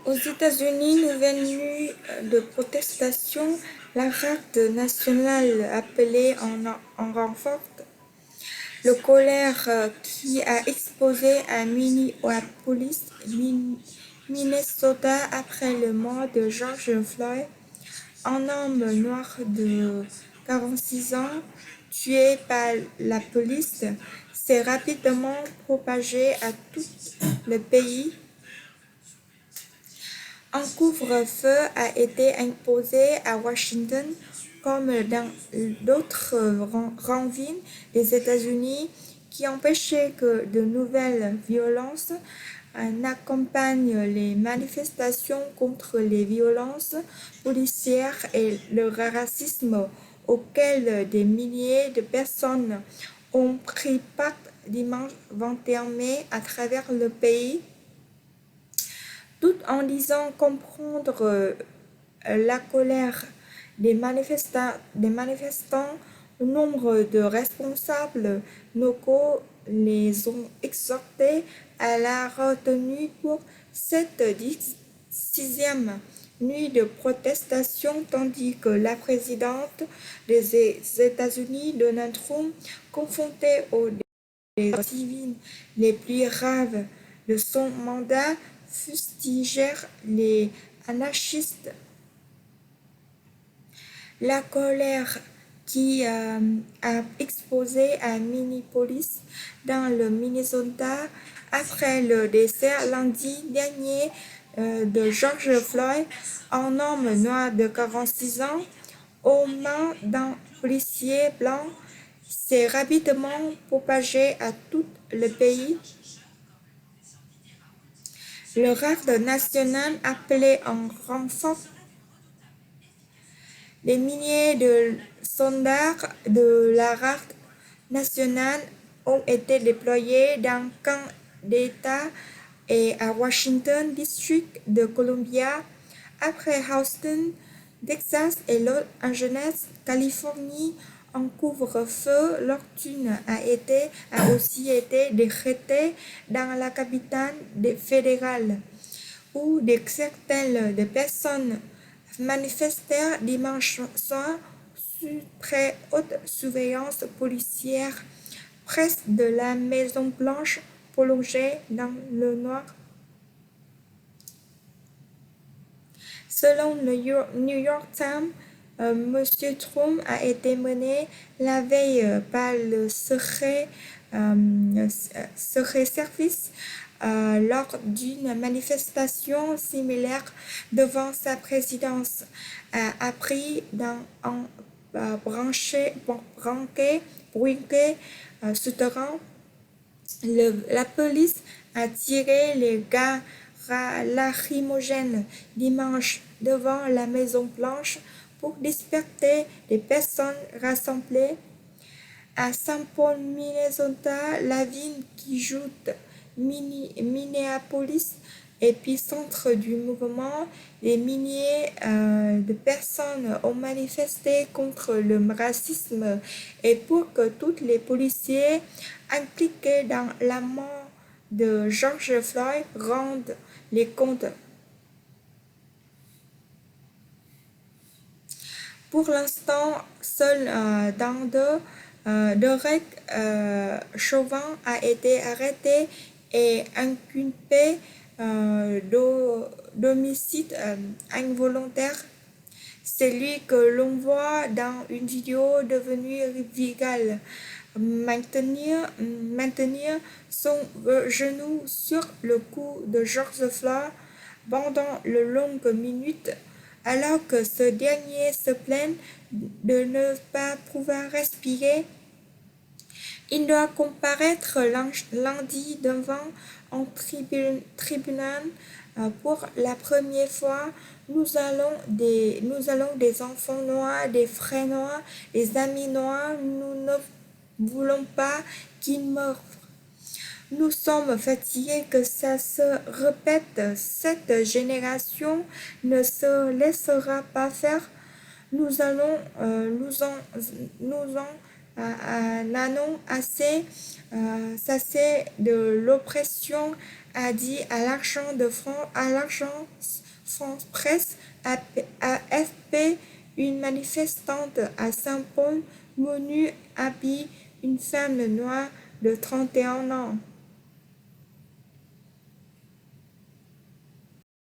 Aux États-Unis, nouvelle nuit de protestation, la garde nationale appelée en renfort. Le colère qui a explosé à Minneapolis, Minnesota, après le mort de George Floyd, un homme noir de 46 ans tué par la police, s'est rapidement propagé à tout le pays. Un couvre-feu a été imposé à Washington comme dans d'autres grandes villes des États-Unis qui empêchait que de nouvelles violences n'accompagnent les manifestations contre les violences policières et le racisme auquel des milliers de personnes ont pris part dimanche 21 mai à travers le pays tout en disant comprendre la colère des manifestants, nombre de responsables locaux les ont exhortés à la retenue pour cette sixième nuit de protestation, tandis que la présidente des États-Unis, Donald Trump, confrontée aux civils les plus graves de son mandat, fustigèrent les anarchistes. La colère qui a explosé à Minneapolis, dans le Minnesota, après le décès lundi dernier de George Floyd, un homme noir de 46 ans, aux mains d'un policier blanc, s'est rapidement propagé à tout le pays. Le garde national appelé en renfort. Des milliers de soldats de la garde nationale ont été déployés dans 15 États et à Washington, District de Columbia, après Houston, Texas et Los Angeles, Californie. Un couvre-feu nocturne a aussi été décrété dans la capitale fédérale, où des centaines de personnes manifestèrent dimanche soir sous très haute surveillance policière près de la Maison Blanche, plongée dans le noir. Selon le New York Times, M. Trump a été mené la veille par le Secret Service lors d'une manifestation similaire devant sa présidence, a appris dans un branquet souterrain. La police a tiré les gaz lacrymogènes dimanche devant la Maison Blanche pour disperser les personnes rassemblées. À Saint Paul, Minnesota, la ville qui joute Minneapolis, épicentre du mouvement, des milliers de personnes ont manifesté contre le racisme et pour que tous les policiers impliqués dans la mort de George Floyd rendent les comptes. Pour l'instant, seul Derek Chauvin a été arrêté et inculpé d'homicide involontaire. C'est lui que l'on voit dans une vidéo devenue virale maintenir son genou sur le cou de George Floyd pendant de longues minutes, alors que ce dernier se plaint de ne pas pouvoir respirer. Il doit comparaître lundi devant un tribunal pour la première fois. Nous allons des enfants noirs, des frères noirs, des amis noirs. Nous ne voulons pas qu'ils meurent. Nous sommes fatigués que ça se répète. Cette génération ne se laissera pas faire. Nous allons nous en Nanon assez sacé de l'oppression a dit à l'agence France Presse AFP, une manifestante à Saint-Paul, Monu habille une femme noire de 31 ans.